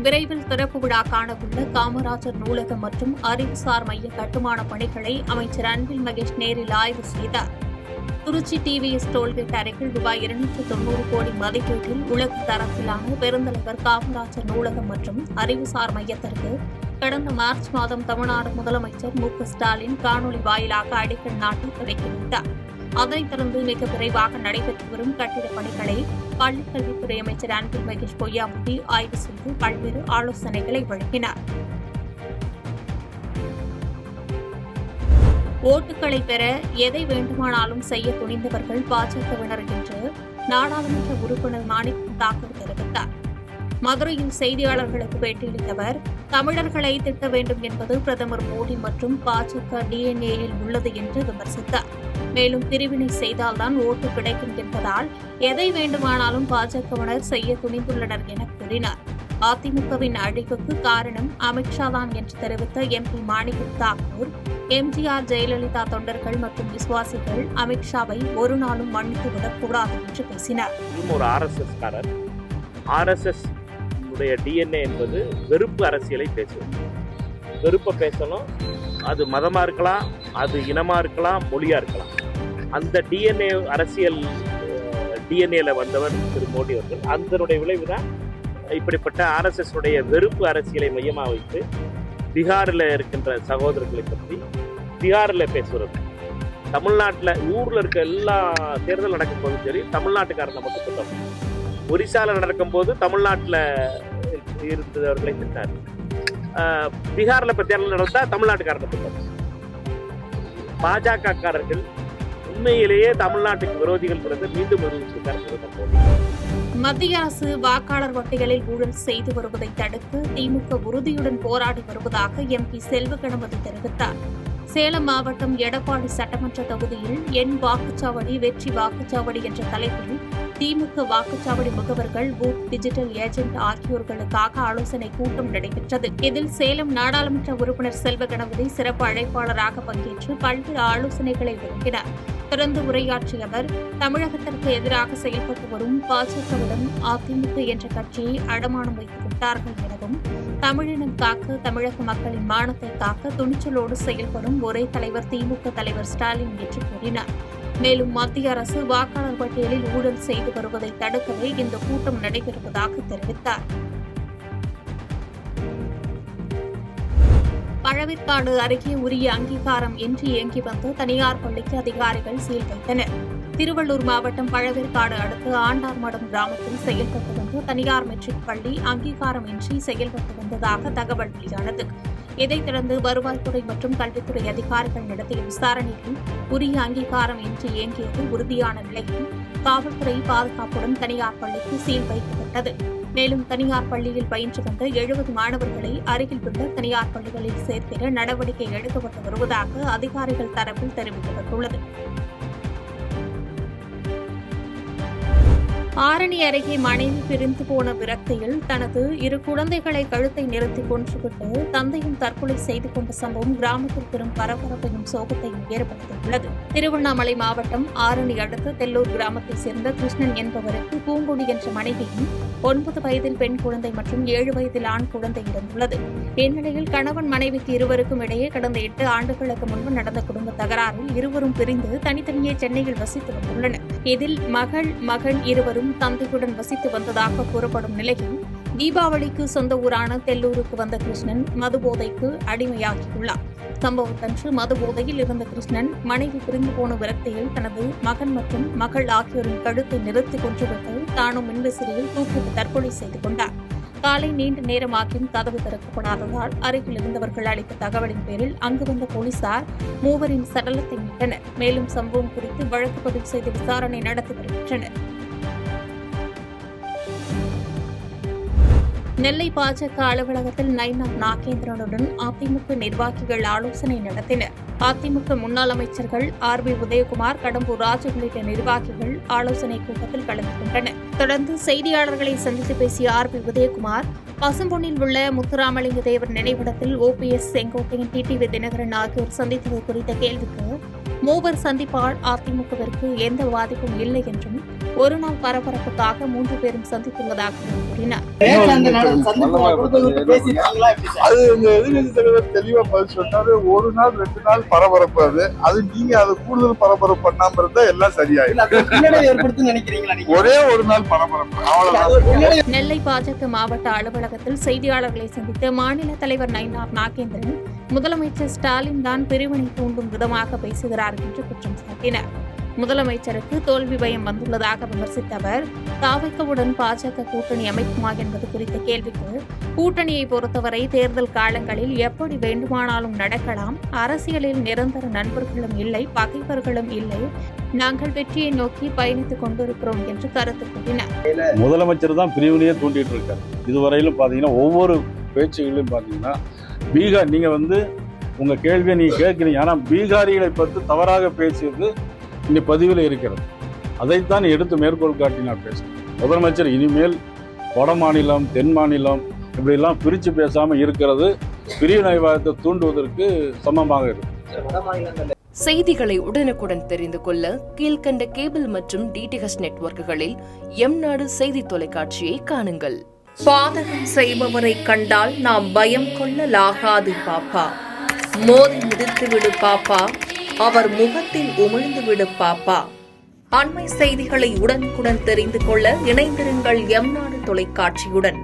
விரைவில் திறப்பு விழா காணவுள்ள காமராஜர் நூலகம் மற்றும் அறிவுசார் மைய கட்டுமான பணிகளை அமைச்சர் அன்பில் மகேஷ் நேரில் ஆய்வு செய்தார். திருச்சி டிவிஎஸ் டோல்கேட் அருகில் ரூபாய் 290 கோடி மதிப்பீட்டில் உலக தரத்திலான பெருந்தலைவர் காமராஜர் நூலகம் மற்றும் அறிவுசார் மையத்திற்கு கடந்த மார்ச் மாதம் தமிழ்நாடு முதலமைச்சர் மு.க.ஸ்டாலின் காணொலி வாயிலாக அடிக்கல் நாட்டி தொடங்கி வைத்தார். அதனைத் தொடர்ந்து மிக விரைவாக நடைபெற்று வரும் கட்டிடப் பணிகளை பள்ளிக் கல்வித்துறை அமைச்சர் அன்பில் மகேஷ் பொய்யாமொழி ஆய்வு செய்து பல்வேறு ஆலோசனைகளை வழங்கினார். ஓட்டுகளை பெற எதை வேண்டுமானாலும் செய்ய துணிந்தவர்கள் பாஜகவினர் என்று நாடாளுமன்ற உறுப்பினர் மாணிக்கம் தாக்கூர் தெரிவித்தார். மதுரையில் செய்தியாளர்களுக்கு பேட்டியளித்தவர், தமிழர்களை திட்ட வேண்டும் என்பது பிரதமர் மோடி மற்றும் பாஜக டிஎன்ஏயில் உள்ளது என்று விமர்சித்தார். மேலும் பிரிவினை செய்தால்தான் ஓட்டு கிடைக்கும் என்பதால் எதை வேண்டுமானாலும் பாஜகவினர் செய்ய துணிந்துள்ளனர் என கூறினார். அதிமுகவின் அழிவுக்கு காரணம் அமித்ஷா தான் என்று தெரிவித்த எம்பி மாணிக்கம் தாக்கூர், எம்ஜிஆர், ஜெயலலிதா தொண்டர்கள் மற்றும் விசுவாசிகள் அமித்ஷாவை ஒரு நாளும் மன்னித்துவிடக் கூடாது என்று பேசினார். ஒரு RSS உடைய டிஎன்ஏ என்பது வெறுப்பு அரசியலை பேசுவது. வெறுப்பை பேசணும். அது மதமா இருக்கலாம், அது இனமா இருக்கலாம், மொழியா இருக்கலாம். அந்த டிஎன்ஏ அரசியல் டிஎன்ஏல வந்தவர் திரு மோடி அவர்கள். அதனுடைய விளைவு தான் இப்படிப்பட்ட RSS உடைய வெறுப்பு அரசியலை மையமாக வைத்து பீகாரில் இருக்கின்ற சகோதரர்களை பற்றி பீகாரில் பேசுகிறது. தமிழ்நாட்டில் ஊரில் இருக்க எல்லா தேர்தல் நடக்கும் போதும் சரி, தமிழ்நாட்டுக்காரனை மட்டும் திட்டம். ஒரிசாவில் நடக்கும்போது தமிழ்நாட்டில் இருந்தவர்களை திட்டார். பீகாரில் இப்போ தேர்தல் நடந்தால் தமிழ்நாட்டுக்காரனை திட்டம். பாஜகக்காரர்கள் உண்மையிலேயே தமிழ்நாட்டுக்கு விரோதிகள் மீண்டும் நிரூபித்திருக்கார். மத்திய அரசு வாக்காளர் பட்டியலில் ஊழல் செய்து வருவதை தடுக்க திமுக உறுதியுடன் போராடி வருவதாக எம்பி செல்வகணபதி தெரிவித்தார். சேலம் மாவட்டம் எடப்பாடி சட்டமன்ற தொகுதியில் என் வாக்குச்சாவடி வெற்றி வாக்குச்சாவடி என்ற தலைப்பில் திமுக வாக்குச்சாவடி முகவர்கள், பூத் டிஜிட்டல் ஏஜென்ட் ஆகியோர்களுக்காக ஆலோசனை கூட்டம் நடைபெற்றது. இதில் சேலம் நாடாளுமன்ற உறுப்பினர் செல்வகணபதி சிறப்பு அழைப்பாளராக பங்கேற்று பல்வேறு ஆலோசனைகளை வழங்கினார். தொடர்ந்து உரையாற்றிய அவர், தமிழகத்திற்கு எதிராக செயல்பட்டு வரும் பாஜகவிடம் அதிமுக என்ற கட்சியை அடமானம் வைத்து விட்டார்கள் எனவும், தமிழினம் காக்க, தமிழக மக்களின் மானத்தை காக்க துணிச்சலோடு செயல்படும் ஒரே தலைவர் திமுக தலைவர் ஸ்டாலின் என்று கூறினார். மேலும் மத்திய அரசு வாக்காளர் பட்டியலில் ஊழல் செய்து வருவதை தடுக்கவே இந்த கூட்டம் நடைபெறுவதாக தெரிவித்தார். பழவேற்காடு அருகே உரிய அங்கீகாரம் இன்றி இயங்கி வந்த தனியார் பள்ளிக்கு அதிகாரிகள் சீல் வைத்தனர். திருவள்ளூர் மாவட்டம் பழவேற்காடு அடுத்த ஆண்டார்மடம் கிராமத்தில் செயல்பட்டு வந்த தனியார் மெட்ரிக் பள்ளி அங்கீகாரம் இன்றி செயல்பட்டு வந்ததாக தகவல் வெளியானது. இதைத் தொடர்ந்து வருவாய்த்துறை மற்றும் கல்வித்துறை அதிகாரிகள் நடத்திய விசாரணையில் உரிய அங்கீகாரம் இன்றி இயங்கியது உறுதியான நிலையில் காவல்துறை பாதுகாப்புடன் தனியார் பள்ளிக்கு சீல் வைக்கப்பட்டது. மேலும் தனியார் பள்ளியில் பயின்று வந்த 70 மாணவர்களை அருகில் உள்ள தனியார் பள்ளிகளில் சேர்த்திட நடவடிக்கை எடுக்கப்பட்டு வருவதாக அதிகாரிகள் தரப்பில் தெரிவிக்கப்பட்டுள்ளது. ஆரணி அருகே மனைவி பிரிந்து போன விரக்தியில் தனது 2 குழந்தைகளை கழுத்தை நிறுத்தி கொன்றுவிட்டு தந்தையும் தற்கொலை செய்து கொண்ட சம்பவம் கிராமத்தில் பெரும் பரபரப்பையும் சோகத்தையும் ஏற்படுத்தியுள்ளது. திருவண்ணாமலை மாவட்டம் ஆரணி அடுத்த தெல்லூர் கிராமத்தைச் சேர்ந்த கிருஷ்ணன் என்பவருக்கு பூங்கொடி என்ற மனைவியும் 9 வயதில் பெண் குழந்தை மற்றும் 7 வயதில் ஆண் குழந்தை இருந்துள்ளது. இந்நிலையில் கணவன் மனைவிக்கு இருவருக்கும் இடையே கடந்த 8 ஆண்டுகளுக்கு முன்பு நடந்த குடும்ப தகராறில் இருவரும் பிரிந்து தனித்தனியே சென்னையில் வசித்து வந்துள்ளனர். இதில் மகன் இருவரும் தந்தையுடன் வசித்து வந்ததாக கூறப்படும் நிலையில் தீபாவளிக்கு சொந்த ஊரான தெல்லூருக்கு வந்த கிருஷ்ணன் மதுபோதைக்கு அடிமையாகியுள்ளார். சம்பவத்தன்று மதுபோதையில் இருந்த கிருஷ்ணன் மனைவி பிரிந்து போன விரக்தியில் தனது மகன் மற்றும் மகள் ஆகியோரின் கழுத்தை நிறுத்தி கொன்றுவிட்டு தானும் மின்விசிறியில் தூக்கிட்டு தற்கொலை செய்து கொண்டார். காலை நீண்ட நேரமாகியும் கதவு திறக்கப்படாததால் அருகில் இருந்தவர்கள் அளித்த தகவலின் பேரில் அங்கு வந்த போலீசார் மூவரின் சடலத்தை மீட்டனர். மேலும் சம்பவம் குறித்து வழக்கு பதிவு செய்து விசாரணை நடத்தி வருகின்றனர். நெல்லை பாஜக அலுவலகத்தில் நயினார் நாகேந்திரனுடன் அதிமுக நிர்வாகிகள் ஆலோசனை நடத்தினர். அதிமுக முன்னாள் அமைச்சர்கள் RB உதயகுமார், கடம்பூர் ராஜு உள்ளிட்ட நிர்வாகிகள் ஆலோசனை கூட்டத்தில் கலந்து கொண்டனர். தொடர்ந்து செய்தியாளர்களை சந்தித்து பேசிய RB உதயகுமார், பசும்பொன்னில் உள்ள முத்துராமலிங்க தேவர் நினைவிடத்தில் OPS, செங்கோட்டையன், TTV தினகரன் ஆகியோர் சந்தித்தது குறித்த கேள்விக்கு மூவர் சந்திப்பால் அதிமுகவிற்கு எந்த பாதிப்பும் இல்லை என்றும் ஒரு நாள் பரபரப்புக்காக 3 பேரும் சந்தித்துள்ளதாக கூறினார். அது இந்த எதிர்கட்சி தலைவர் தெளிவா பதில் சொன்னாரு. ஒரு நாள் 2 நாள் பரபரப்பு அது நீங்க அது கூடுதல் பரபரப்பு பண்ணாம இருந்தா எல்லாம் சரியாயிடும். ஒரே ஒரு நாள் பரபரப்பு அவ்வளவுதான். நெல்லை பாஜக மாவட்ட அலுவலகத்தில் செய்தியாளர்களை சந்தித்த மாநில தலைவர் நயினார் நாகேந்திரன் முதலமைச்சர் ஸ்டாலின் தான் பிரிவினை தூண்டும் விதமாக பேசுகிறார் என்று குற்றம் சாட்டினார். முதலமைச்சருக்கு தோல்வி பயம் வந்துள்ளதாக விமர்சித்த அவர் தாவைக்கவுடன் பாஜக கூட்டணி அமைக்குமா என்பது குறித்த கேள்விக்கு கூட்டணியை பொறுத்தவரை தேர்தல் காலங்களில் எப்படி வேண்டுமானாலும் நடக்கலாம், அரசியலில் நிரந்தர நண்பர்களும் இல்லை, பகைவர்களும் இல்லை, நாங்கள் வெற்றியை நோக்கி பயணித்துக் கொண்டிருக்கிறோம் என்று கருத்து கூறினார். முதலமைச்சர் தான் பிரிவினையே தூண்டிட்டு இருக்காரு. இதுவரையிலும் பாத்தீங்கன்னா ஒவ்வொரு பேச்சுகளிலும் பாத்தீங்கன்னா பீகார் நீங்க உங்க கேள்வியை நீங்க கேட்கிறீங்க, ஆனா பீகாரிகளை பற்றி தவறாக பேசியது இந்த பதிவில் இருக்கிறது. அதைத்தான் எடுத்து மேற்கோள் காட்டி நான் பேசுறேன். முதலமைச்சர் இனிமேல் வட மாநிலம் தென் மாநிலம் இப்படிலாம் பிரித்து பேசாமல் இருக்கிறது பிரிவினைவாதத்தை தூண்டுவதற்கு சமமாக இருக்கு. செய்திகளை உடனுக்குடன் தெரிந்து கொள்ள கீழ்கண்ட கேபிள் மற்றும் டிடிஹெச் நெட்வொர்க்குகளில் எம்நாடு செய்தி தொலைக்காட்சியை காணுங்கள். பாதகம் செய்பவரை கண்டால் நாம் பயம் கொள்ளலாகாது பாப்பா. மோதி மிதித்து விடு பாப்பா, அவர் முகத்தில் உமிழ்ந்து விடு பாப்பா. அண்மை செய்திகளை உடனுக்குடன் தெரிந்து கொள்ள இணைந்திருங்கள் எம்நாடு தொலைக்காட்சியுடன்.